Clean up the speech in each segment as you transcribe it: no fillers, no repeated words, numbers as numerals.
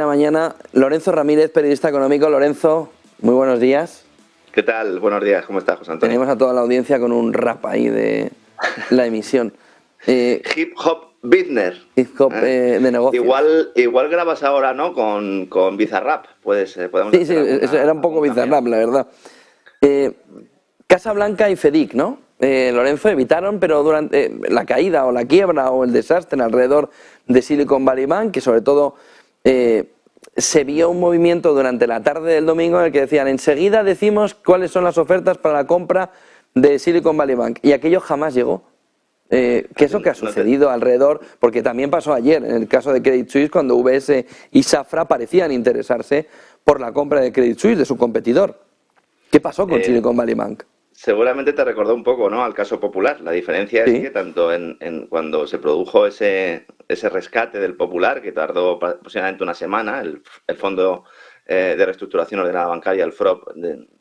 Mañana, Lorenzo Ramírez, periodista económico. Lorenzo, muy buenos días. ¿Qué tal? Buenos días, ¿cómo estás, José Antonio? Tenemos a toda la audiencia con un rap ahí de la emisión. Hip Hop Business. Hip Hop de negocio. Igual grabas ahora, ¿no? Con Bizarrap. Podemos sí, eso era un poco Bizarrap, la verdad. Casa Blanca y FEDIC, ¿no? Lorenzo, evitaron, pero durante la caída o la quiebra o el desastre alrededor de Silicon Valley Bank, que sobre todo se vio un movimiento durante la tarde del domingo en el que decían: enseguida decimos cuáles son las ofertas para la compra de Silicon Valley Bank, y aquello jamás llegó. ¿Qué es lo que ha sucedido alrededor? Porque también pasó ayer en el caso de Credit Suisse, cuando UBS y Safra parecían interesarse por la compra de Credit Suisse, de su competidor. ¿Qué pasó con Silicon Valley Bank? Seguramente te recordó un poco, ¿no?, al caso Popular. La diferencia es que tanto en cuando se produjo ese rescate del Popular, que tardó aproximadamente una semana, el Fondo de Reestructuración Ordenada Bancaria, el FROB,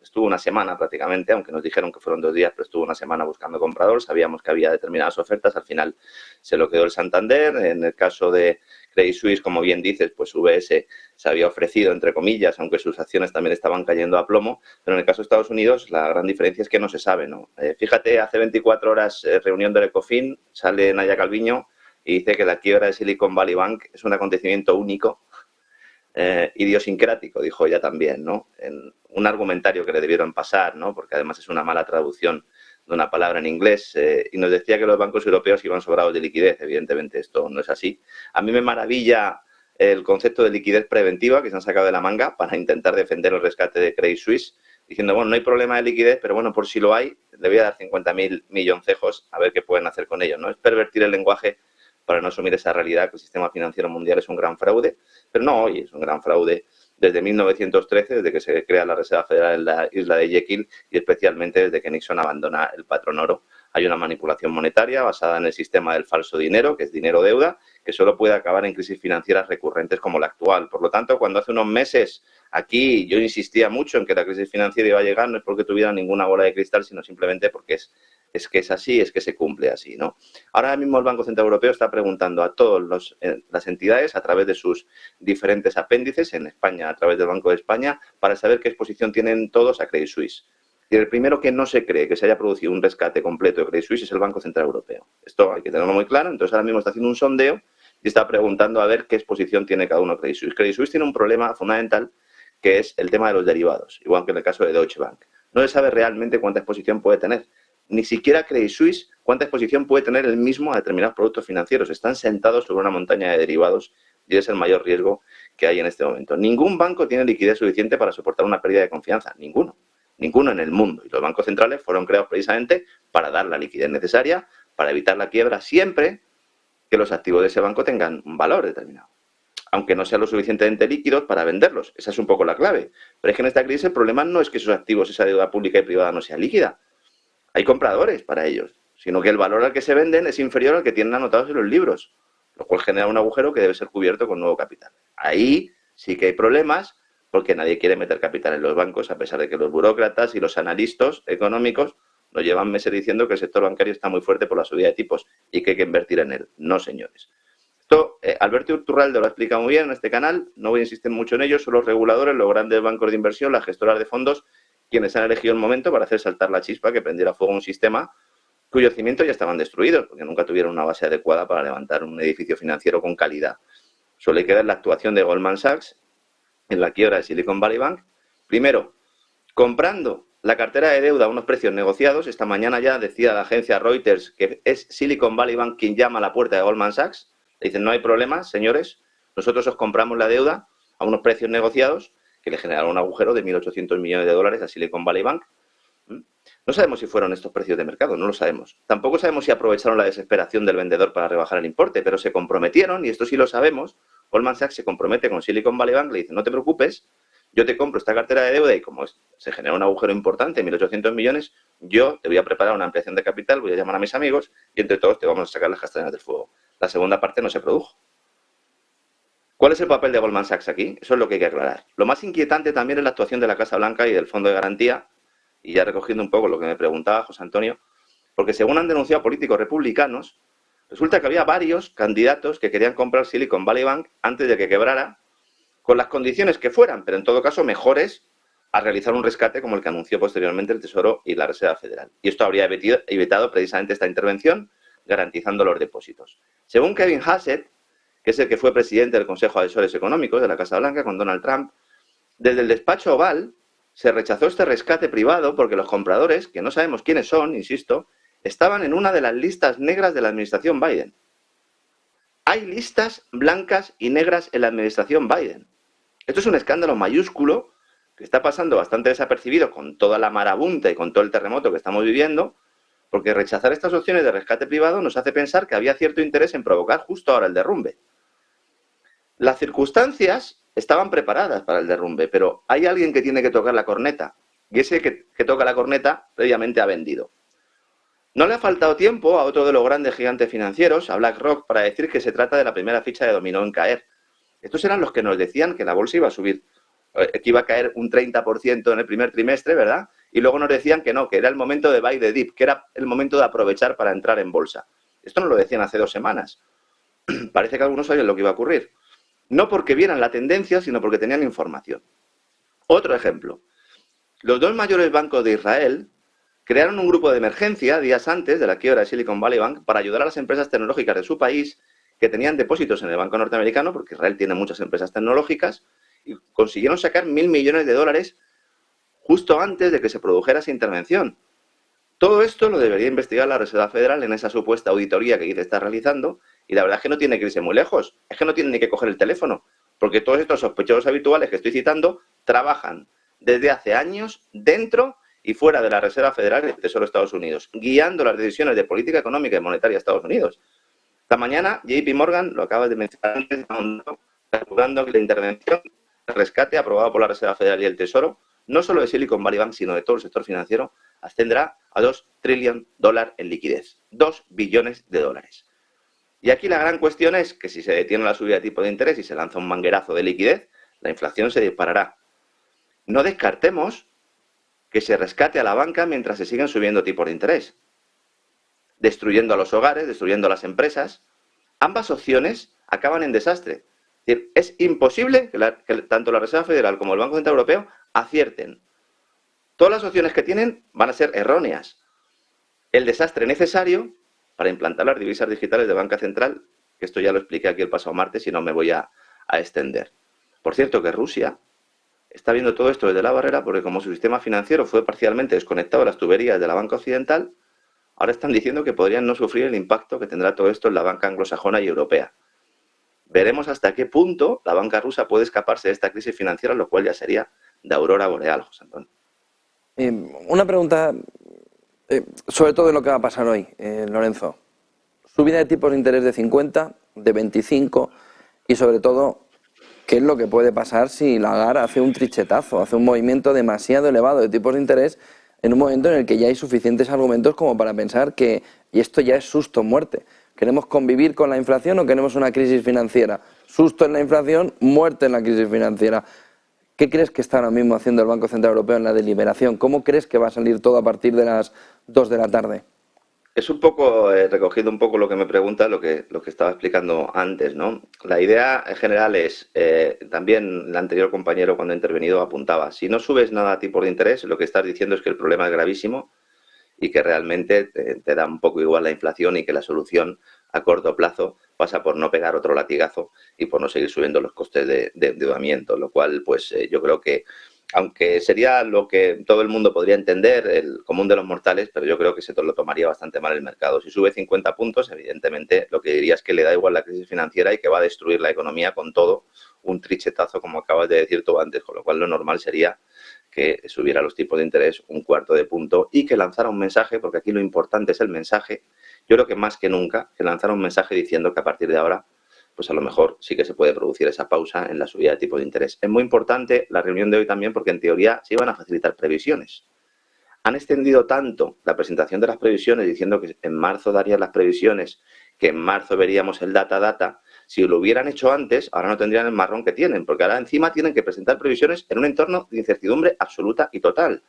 estuvo una semana prácticamente, aunque nos dijeron que fueron 2 días, pero estuvo una semana buscando comprador. Sabíamos que había determinadas ofertas, al final se lo quedó el Santander. En el caso de Credit Suisse, como bien dices, pues UBS se había ofrecido, entre comillas, aunque sus acciones también estaban cayendo a plomo. Pero en el caso de Estados Unidos, la gran diferencia es que no se sabe, ¿no? Fíjate, hace 24 horas, reunión del Ecofin, sale Nadia Calviño y dice que la quiebra de Silicon Valley Bank es un acontecimiento único, idiosincrático, dijo ella también, ¿no? En un argumentario que le debieron pasar, ¿no? Porque además es una mala traducción de una palabra en inglés, y nos decía que los bancos europeos iban sobrados de liquidez. Evidentemente esto no es así. A mí me maravilla el concepto de liquidez preventiva que se han sacado de la manga para intentar defender el rescate de Credit Suisse, diciendo, bueno, no hay problema de liquidez, pero bueno, por si lo hay, le voy a dar 50.000 milloncejos a ver qué pueden hacer con ellos, ¿no? Es pervertir el lenguaje para no asumir esa realidad, que el sistema financiero mundial es un gran fraude, pero no hoy, es un gran fraude desde 1913, desde que se crea la Reserva Federal en la isla de Jekyll, y especialmente desde que Nixon abandona el patrón oro. Hay una manipulación monetaria basada en el sistema del falso dinero, que es dinero-deuda, que solo puede acabar en crisis financieras recurrentes como la actual. Por lo tanto, cuando hace unos meses aquí yo insistía mucho en que la crisis financiera iba a llegar, no es porque tuviera ninguna bola de cristal, sino simplemente porque es que es así, es que se cumple así, ¿no? Ahora mismo el Banco Central Europeo está preguntando a todas las entidades, a través de sus diferentes apéndices, en España a través del Banco de España, para saber qué exposición tienen todos a Credit Suisse. Y el primero que no se cree que se haya producido un rescate completo de Credit Suisse es el Banco Central Europeo. Esto hay que tenerlo muy claro. Entonces ahora mismo está haciendo un sondeo y está preguntando a ver qué exposición tiene cada uno de Credit Suisse. Credit Suisse tiene un problema fundamental, que es el tema de los derivados, igual que en el caso de Deutsche Bank. No se sabe realmente cuánta exposición puede tener. Ni siquiera Credit Suisse cuánta exposición puede tener el mismo a determinados productos financieros. Están sentados sobre una montaña de derivados y es el mayor riesgo que hay en este momento. Ningún banco tiene liquidez suficiente para soportar una pérdida de confianza. Ninguno en el mundo. Y los bancos centrales fueron creados precisamente para dar la liquidez necesaria, para evitar la quiebra, siempre que los activos de ese banco tengan un valor determinado, aunque no sean lo suficientemente líquidos para venderlos. Esa es un poco la clave. Pero es que en esta crisis el problema no es que esos activos, esa deuda pública y privada, no sea líquida. Hay compradores para ellos, sino que el valor al que se venden es inferior al que tienen anotados en los libros, lo cual genera un agujero que debe ser cubierto con nuevo capital. Ahí sí que hay problemas, porque nadie quiere meter capital en los bancos, a pesar de que los burócratas y los analistas económicos nos llevan meses diciendo que el sector bancario está muy fuerte por la subida de tipos y que hay que invertir en él. No, señores. Esto, Alberto Iturralde lo ha explicado muy bien en este canal, no voy a insistir mucho en ello. Son los reguladores, los grandes bancos de inversión, las gestoras de fondos, quienes han elegido el momento para hacer saltar la chispa que prendiera fuego un sistema cuyos cimientos ya estaban destruidos, porque nunca tuvieron una base adecuada para levantar un edificio financiero con calidad. Solo queda la actuación de Goldman Sachs en la quiebra de Silicon Valley Bank. Primero, comprando la cartera de deuda a unos precios negociados. Esta mañana ya decía la agencia Reuters que es Silicon Valley Bank quien llama a la puerta de Goldman Sachs. Le dicen, no hay problema, señores, nosotros os compramos la deuda a unos precios negociados, que le generaron un agujero de 1.800 millones de dólares a Silicon Valley Bank. No sabemos si fueron estos precios de mercado, no lo sabemos. Tampoco sabemos si aprovecharon la desesperación del vendedor para rebajar el importe, pero se comprometieron, y esto sí lo sabemos. Goldman Sachs se compromete con Silicon Valley Bank, le dice, no te preocupes, yo te compro esta cartera de deuda y como se genera un agujero importante, 1.800 millones, yo te voy a preparar una ampliación de capital, voy a llamar a mis amigos y entre todos te vamos a sacar las castañas del fuego. La segunda parte no se produjo. ¿Cuál es el papel de Goldman Sachs aquí? Eso es lo que hay que aclarar. Lo más inquietante también es la actuación de la Casa Blanca y del Fondo de Garantía, y ya recogiendo un poco lo que me preguntaba José Antonio, porque según han denunciado políticos republicanos, resulta que había varios candidatos que querían comprar Silicon Valley Bank antes de que quebrara, con las condiciones que fueran, pero en todo caso mejores a realizar un rescate como el que anunció posteriormente el Tesoro y la Reserva Federal. Y esto habría evitado precisamente esta intervención, garantizando los depósitos. Según Kevin Hassett, que es el que fue presidente del Consejo de Asesores Económicos de la Casa Blanca con Donald Trump, desde el despacho Oval se rechazó este rescate privado porque los compradores, que no sabemos quiénes son, insisto, estaban en una de las listas negras de la administración Biden. Hay listas blancas y negras en la administración Biden. Esto es un escándalo mayúsculo que está pasando bastante desapercibido con toda la marabunta y con todo el terremoto que estamos viviendo, porque rechazar estas opciones de rescate privado nos hace pensar que había cierto interés en provocar justo ahora el derrumbe. Las circunstancias estaban preparadas para el derrumbe, pero hay alguien que tiene que tocar la corneta, y ese que toca la corneta previamente ha vendido. No le ha faltado tiempo a otro de los grandes gigantes financieros, a BlackRock, para decir que se trata de la primera ficha de dominó en caer. Estos eran los que nos decían que la bolsa iba a subir, que iba a caer un 30% en el primer trimestre, ¿verdad? Y luego nos decían que no, que era el momento de buy the dip, que era el momento de aprovechar para entrar en bolsa. Esto nos lo decían hace 2 semanas. Parece que algunos sabían lo que iba a ocurrir. No porque vieran la tendencia, sino porque tenían información. Otro ejemplo. Los 2 mayores bancos de Israel crearon un grupo de emergencia días antes de la quiebra de Silicon Valley Bank para ayudar a las empresas tecnológicas de su país que tenían depósitos en el banco norteamericano, porque Israel tiene muchas empresas tecnológicas, y consiguieron sacar $1.000 millones justo antes de que se produjera esa intervención. Todo esto lo debería investigar la Reserva Federal en esa supuesta auditoría que dice está realizando, y la verdad es que no tiene que irse muy lejos, es que no tiene ni que coger el teléfono, porque todos estos sospechosos habituales que estoy citando trabajan desde hace años dentro y fuera de la Reserva Federal y del Tesoro de Estados Unidos, guiando las decisiones de política económica y monetaria de Estados Unidos. Esta mañana, JP Morgan, lo acabas de mencionar antes, calculando que la intervención, el rescate aprobado por la Reserva Federal y el Tesoro, no solo de Silicon Valley Bank, sino de todo el sector financiero, ascenderá a $2 trillones en liquidez. 2 billones de dólares. Y aquí la gran cuestión es que si se detiene la subida de tipo de interés y se lanza un manguerazo de liquidez, la inflación se disparará. No descartemos que se rescate a la banca mientras se siguen subiendo tipos de interés, destruyendo a los hogares, destruyendo a las empresas. Ambas opciones acaban en desastre. Es decir, es imposible que tanto la Reserva Federal como el Banco Central Europeo acierten. Todas las opciones que tienen van a ser erróneas. El desastre necesario para implantar las divisas digitales de banca central, que esto ya lo expliqué aquí el pasado martes y no me voy a extender. Por cierto, que Rusia está viendo todo esto desde la barrera porque como su sistema financiero fue parcialmente desconectado de las tuberías de la banca occidental, ahora están diciendo que podrían no sufrir el impacto que tendrá todo esto en la banca anglosajona y europea. Veremos hasta qué punto la banca rusa puede escaparse de esta crisis financiera, lo cual ya sería de aurora boreal, José Antonio. Una pregunta, sobre todo en lo que va a pasar hoy, Lorenzo. Subida de tipos de interés de 50, de 25 y sobre todo, ¿qué es lo que puede pasar si Lagarde hace un trichetazo, hace un movimiento demasiado elevado de tipos de interés en un momento en el que ya hay suficientes argumentos como para pensar que, y esto ya es susto o muerte, ¿queremos convivir con la inflación o queremos una crisis financiera? Susto en la inflación, muerte en la crisis financiera. ¿Qué crees que está ahora mismo haciendo el Banco Central Europeo en la deliberación? ¿Cómo crees que va a salir todo a partir de las 2 de la tarde? Es un poco, recogido un poco lo que me pregunta, lo que estaba explicando antes, ¿no? La idea en general es, también el anterior compañero cuando ha intervenido apuntaba, si no subes nada a tipos de interés, lo que estás diciendo es que el problema es gravísimo y que realmente te da un poco igual la inflación y que la solución a corto plazo pasa por no pegar otro latigazo y por no seguir subiendo los costes de endeudamiento, lo cual pues yo creo que aunque sería lo que todo el mundo podría entender, el común de los mortales, pero yo creo que se lo tomaría bastante mal el mercado. Si sube 50 puntos, evidentemente lo que diría es que le da igual la crisis financiera y que va a destruir la economía con todo un trichetazo, como acabas de decir tú antes, con lo cual lo normal sería que subiera los tipos de interés 1/4 de punto y que lanzara un mensaje, porque aquí lo importante es el mensaje. Yo creo que más que nunca, que lanzara un mensaje diciendo que a partir de ahora pues a lo mejor sí que se puede producir esa pausa en la subida de tipo de interés. Es muy importante la reunión de hoy también porque en teoría se iban a facilitar previsiones. Han extendido tanto la presentación de las previsiones diciendo que en marzo darían las previsiones, que en marzo veríamos el data. Si lo hubieran hecho antes, ahora no tendrían el marrón que tienen, porque ahora encima tienen que presentar previsiones en un entorno de incertidumbre absoluta y total.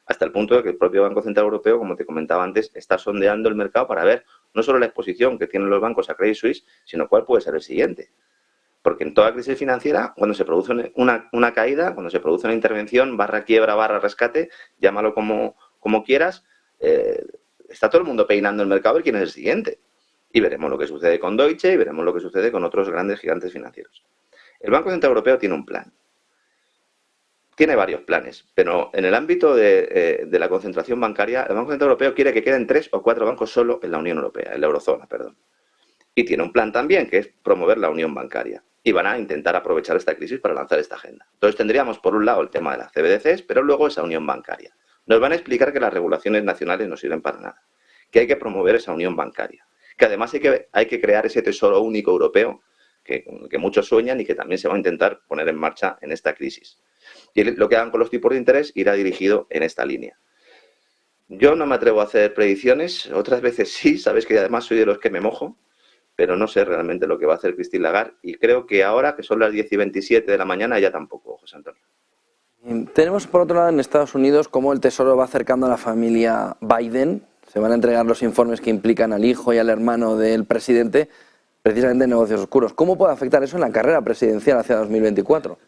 Hasta el punto de que el propio Banco Central Europeo, como te comentaba antes, está sondeando el mercado para ver no solo la exposición que tienen los bancos a Credit Suisse, sino cuál puede ser el siguiente. Porque en toda crisis financiera, cuando se produce una caída, cuando se produce una intervención, barra quiebra, barra rescate, llámalo como quieras, está todo el mundo peinando el mercado a ver quién es el siguiente. Y veremos lo que sucede con Deutsche y veremos lo que sucede con otros grandes gigantes financieros. El Banco Central Europeo tiene un plan. Tiene varios planes, pero en el ámbito de la concentración bancaria, el Banco Central Europeo quiere que queden 3 o 4 bancos solo en la Unión Europea, en la eurozona, perdón. Y tiene un plan también, que es promover la unión bancaria. Y van a intentar aprovechar esta crisis para lanzar esta agenda. Entonces tendríamos, por un lado, el tema de las CBDCs, pero luego esa unión bancaria. Nos van a explicar que las regulaciones nacionales no sirven para nada, que hay que promover esa unión bancaria, que además hay que crear ese tesoro único europeo que muchos sueñan y que también se va a intentar poner en marcha en esta crisis. Y lo que hagan con los tipos de interés irá dirigido en esta línea. Yo no me atrevo a hacer predicciones, otras veces sí, sabes que además soy de los que me mojo, pero no sé realmente lo que va a hacer Christine Lagarde y creo que ahora, que son las 10:27 de la mañana, ya tampoco, José Antonio. Tenemos por otro lado en Estados Unidos cómo el Tesoro va acercando a la familia Biden. Se van a entregar los informes que implican al hijo y al hermano del presidente, precisamente en negocios oscuros. ¿Cómo puede afectar eso en la carrera presidencial hacia 2024?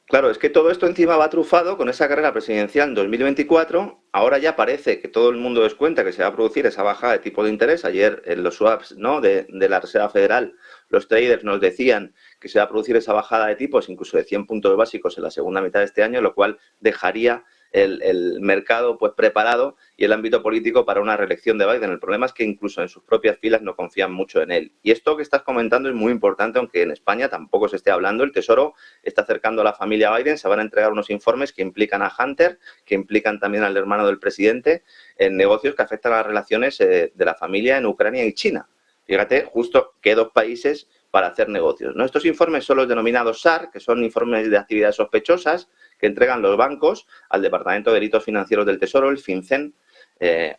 Claro, es que todo esto encima va trufado con esa carrera presidencial en 2024. Ahora ya parece que todo el mundo descuenta que se va a producir esa bajada de tipo de interés. Ayer en los swaps, ¿no?, de la Reserva Federal, los traders nos decían que se va a producir esa bajada de tipos, incluso de 100 puntos básicos en la segunda mitad de este año, lo cual dejaría el mercado pues preparado y el ámbito político para una reelección de Biden. El problema es que incluso en sus propias filas no confían mucho en él. Y esto que estás comentando es muy importante, aunque en España tampoco se esté hablando. El Tesoro está acercando a la familia Biden, se van a entregar unos informes que implican a Hunter, que implican también al hermano del presidente, en negocios que afectan a las relaciones de la familia en Ucrania y China. Fíjate, justo qué dos países para hacer negocios, ¿no? Estos informes son los denominados SAR, que son informes de actividades sospechosas, que entregan los bancos al Departamento de Delitos Financieros del Tesoro, el FinCEN,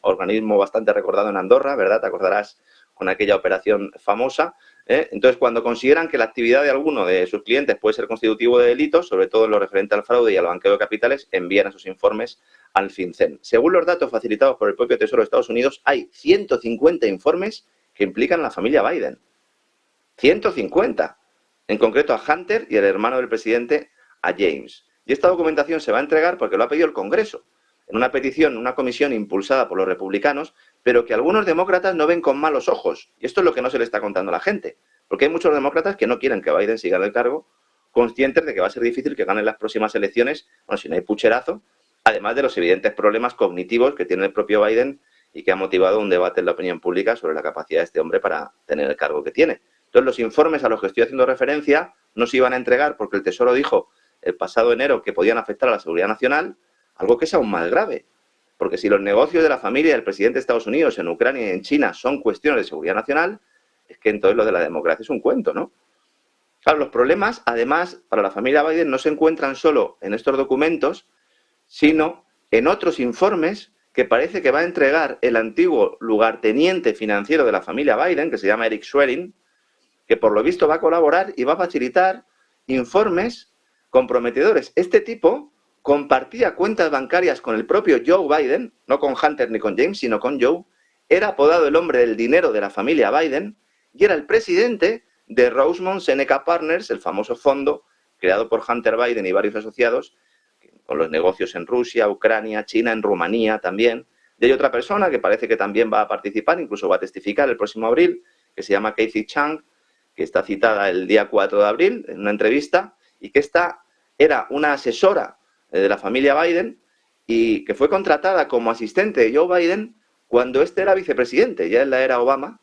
organismo bastante recordado en Andorra, ¿verdad? Te acordarás con aquella operación famosa. Entonces, cuando consideran que la actividad de alguno de sus clientes puede ser constitutivo de delitos, sobre todo en lo referente al fraude y al blanqueo de capitales, envían esos informes al FinCEN. Según los datos facilitados por el propio Tesoro de Estados Unidos, hay 150 informes que implican a la familia Biden. 150. En concreto a Hunter y el hermano del presidente, a James. Y esta documentación se va a entregar porque lo ha pedido el Congreso, en una petición, una comisión impulsada por los republicanos, pero que algunos demócratas no ven con malos ojos. Y esto es lo que no se le está contando a la gente. Porque hay muchos demócratas que no quieren que Biden siga en el cargo, conscientes de que va a ser difícil que ganen las próximas elecciones, bueno, si no hay pucherazo, además de los evidentes problemas cognitivos que tiene el propio Biden y que ha motivado un debate en la opinión pública sobre la capacidad de este hombre para tener el cargo que tiene. Entonces, los informes a los que estoy haciendo referencia no se iban a entregar porque el Tesoro dijo el pasado enero que podían afectar a la seguridad nacional, algo que es aún más grave. Porque si los negocios de la familia del presidente de Estados Unidos en Ucrania y en China son cuestiones de seguridad nacional, es que entonces lo de la democracia es un cuento, ¿no? Claro, los problemas, además, para la familia Biden no se encuentran solo en estos documentos, sino en otros informes que parece que va a entregar el antiguo lugarteniente financiero de la familia Biden, que se llama Eric Schwerin, que por lo visto va a colaborar y va a facilitar informes comprometedores. Este tipo compartía cuentas bancarias con el propio Joe Biden, no con Hunter ni con James, sino con Joe. Era apodado el hombre del dinero de la familia Biden y era el presidente de Rosemont Seneca Partners, el famoso fondo creado por Hunter Biden y varios asociados, con los negocios en Rusia, Ucrania, China, en Rumanía también. Y hay otra persona que parece que también va a participar, incluso va a testificar el próximo abril, que se llama Casey Chang, que está citada el día 4 de abril en una entrevista, y que esta era una asesora de la familia Biden y que fue contratada como asistente de Joe Biden cuando este era vicepresidente, ya en la era Obama,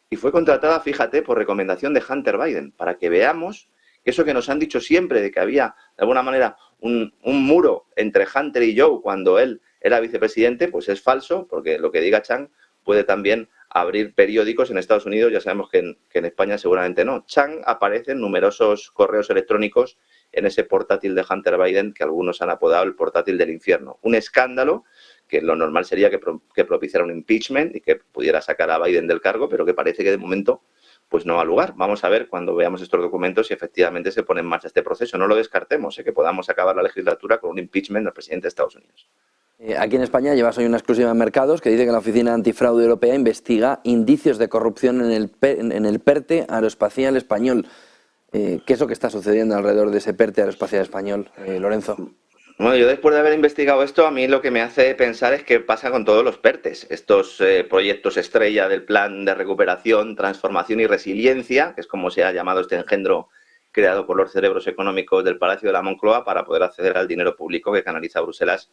y fue contratada, fíjate, por recomendación de Hunter Biden, para que veamos que eso que nos han dicho siempre de que había, de alguna manera, un muro entre Hunter y Joe cuando él era vicepresidente, pues es falso, porque lo que diga Chang puede también abrir periódicos en Estados Unidos, ya sabemos que en España seguramente no. Chang aparece en numerosos correos electrónicos en ese portátil de Hunter Biden que algunos han apodado el portátil del infierno. Un escándalo que lo normal sería que propiciara un impeachment y que pudiera sacar a Biden del cargo, pero que parece que de momento pues no ha lugar. Vamos a ver cuando veamos estos documentos si efectivamente se pone en marcha este proceso. No lo descartemos, que podamos acabar la legislatura con un impeachment del presidente de Estados Unidos. Aquí en España llevas hoy una exclusiva en Mercados que dice que la Oficina Antifraude Europea investiga indicios de corrupción en el PERTE aeroespacial español. ¿Qué es lo que está sucediendo alrededor de ese PERTE aeroespacial español, Lorenzo? Bueno, yo después de haber investigado esto, a mí lo que me hace pensar es qué pasa con todos los PERTES, estos proyectos estrella del Plan de Recuperación, Transformación y Resiliencia, que es como se ha llamado este engendro creado por los cerebros económicos del Palacio de la Moncloa para poder acceder al dinero público que canaliza Bruselas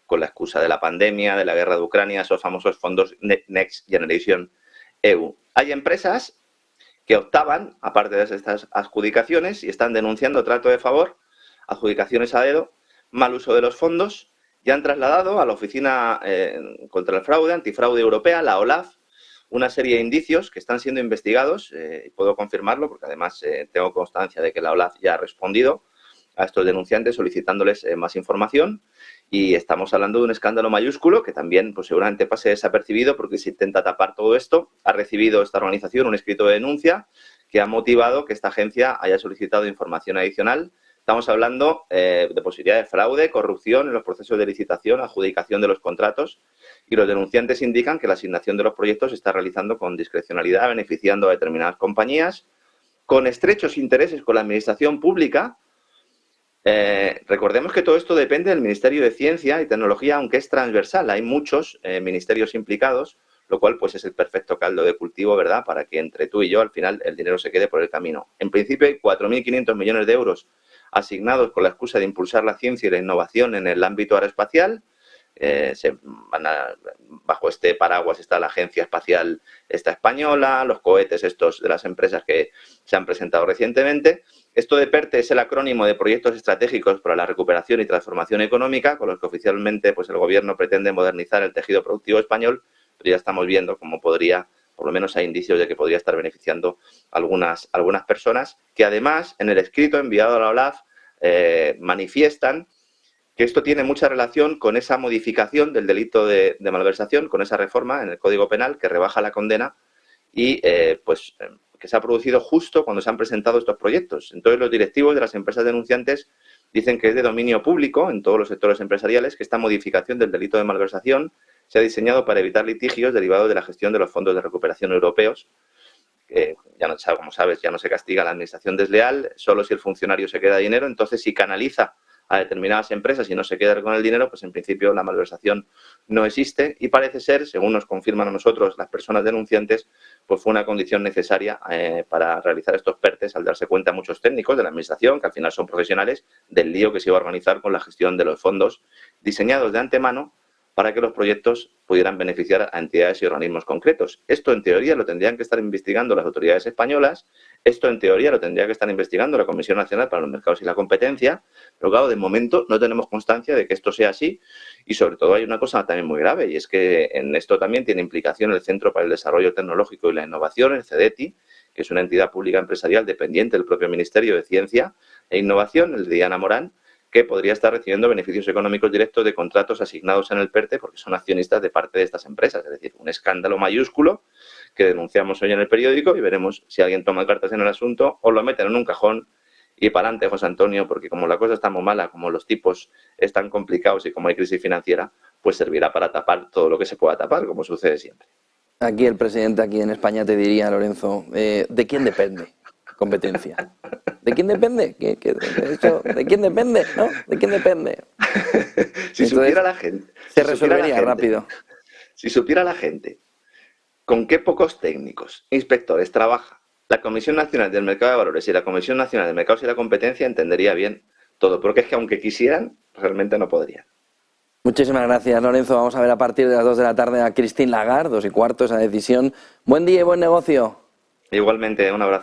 con la excusa de la pandemia, de la guerra de Ucrania, esos famosos fondos Next Generation EU. Hay empresas que optaban, aparte de estas adjudicaciones, y están denunciando trato de favor, adjudicaciones a dedo, mal uso de los fondos, ya han trasladado a la Oficina contra el Fraude, Antifraude Europea, la OLAF, una serie de indicios que están siendo investigados, y puedo confirmarlo porque además tengo constancia de que la OLAF ya ha respondido a estos denunciantes solicitándoles más información, y estamos hablando de un escándalo mayúsculo que también pues, seguramente pase desapercibido porque se intenta tapar todo esto. Ha recibido esta organización un escrito de denuncia que ha motivado que esta agencia haya solicitado información adicional. Estamos hablando de posibilidad de fraude, corrupción en los procesos de licitación, adjudicación de los contratos, y los denunciantes indican que la asignación de los proyectos se está realizando con discrecionalidad, beneficiando a determinadas compañías, con estrechos intereses con la administración pública. Recordemos que todo esto depende del Ministerio de Ciencia y Tecnología, aunque es transversal. Hay muchos ministerios implicados, lo cual pues es el perfecto caldo de cultivo, ¿verdad?, para que entre tú y yo al final el dinero se quede por el camino. En principio hay 4.500 millones de euros asignados con la excusa de impulsar la ciencia y la innovación en el ámbito aeroespacial. Bajo este paraguas está la Agencia Espacial Española, los cohetes estos de las empresas que se han presentado recientemente. Esto de PERTE es el acrónimo de Proyectos Estratégicos para la Recuperación y Transformación Económica, con los que oficialmente pues, el Gobierno pretende modernizar el tejido productivo español, pero ya estamos viendo cómo podría, por lo menos hay indicios de que podría estar beneficiando a algunas personas, que además en el escrito enviado a la OLAF manifiestan que esto tiene mucha relación con esa modificación del delito de malversación, con esa reforma en el Código Penal que rebaja la condena y que se ha producido justo cuando se han presentado estos proyectos. Entonces, los directivos de las empresas denunciantes dicen que es de dominio público en todos los sectores empresariales que esta modificación del delito de malversación se ha diseñado para evitar litigios derivados de la gestión de los fondos de recuperación europeos. Ya no, como sabes, ya no se castiga la administración desleal, solo si el funcionario se queda dinero. Entonces, si canaliza a determinadas empresas y no se queda con el dinero, pues en principio la malversación no existe y parece ser, según nos confirman a nosotros las personas denunciantes, pues fue una condición necesaria para realizar estos PERTES al darse cuenta muchos técnicos de la administración, que al final son profesionales, del lío que se iba a organizar con la gestión de los fondos diseñados de antemano para que los proyectos pudieran beneficiar a entidades y organismos concretos. Esto, en teoría, lo tendrían que estar investigando las autoridades españolas, esto, en teoría, lo tendría que estar investigando la Comisión Nacional para los Mercados y la Competencia, pero, claro, de momento no tenemos constancia de que esto sea así y, sobre todo, hay una cosa también muy grave y es que en esto también tiene implicación el Centro para el Desarrollo Tecnológico y la Innovación, el CEDETI, que es una entidad pública empresarial dependiente del propio Ministerio de Ciencia e Innovación, el de Diana Morán, que podría estar recibiendo beneficios económicos directos de contratos asignados en el PERTE porque son accionistas de parte de estas empresas. Es decir, un escándalo mayúsculo que denunciamos hoy en el periódico y veremos si alguien toma cartas en el asunto o lo meten en un cajón y para adelante, José Antonio, porque como la cosa está muy mala, como los tipos están complicados y como hay crisis financiera, pues servirá para tapar todo lo que se pueda tapar, como sucede siempre. Aquí el presidente, aquí en España, te diría, Lorenzo, ¿de quién depende competencia? ¿De quién depende? ¿De quién depende? ¿No? ¿De quién depende? Si supiera la gente. Se resolvería rápido. Si supiera la gente con qué pocos técnicos, inspectores trabaja la Comisión Nacional del Mercado de Valores y la Comisión Nacional de Mercados y la Competencia, entendería bien todo. Porque es que aunque quisieran, realmente no podrían. Muchísimas gracias, Lorenzo. Vamos a ver a partir de las 2 de la tarde a Christine Lagarde, 2:15, esa decisión. Buen día y buen negocio. Igualmente, un abrazo.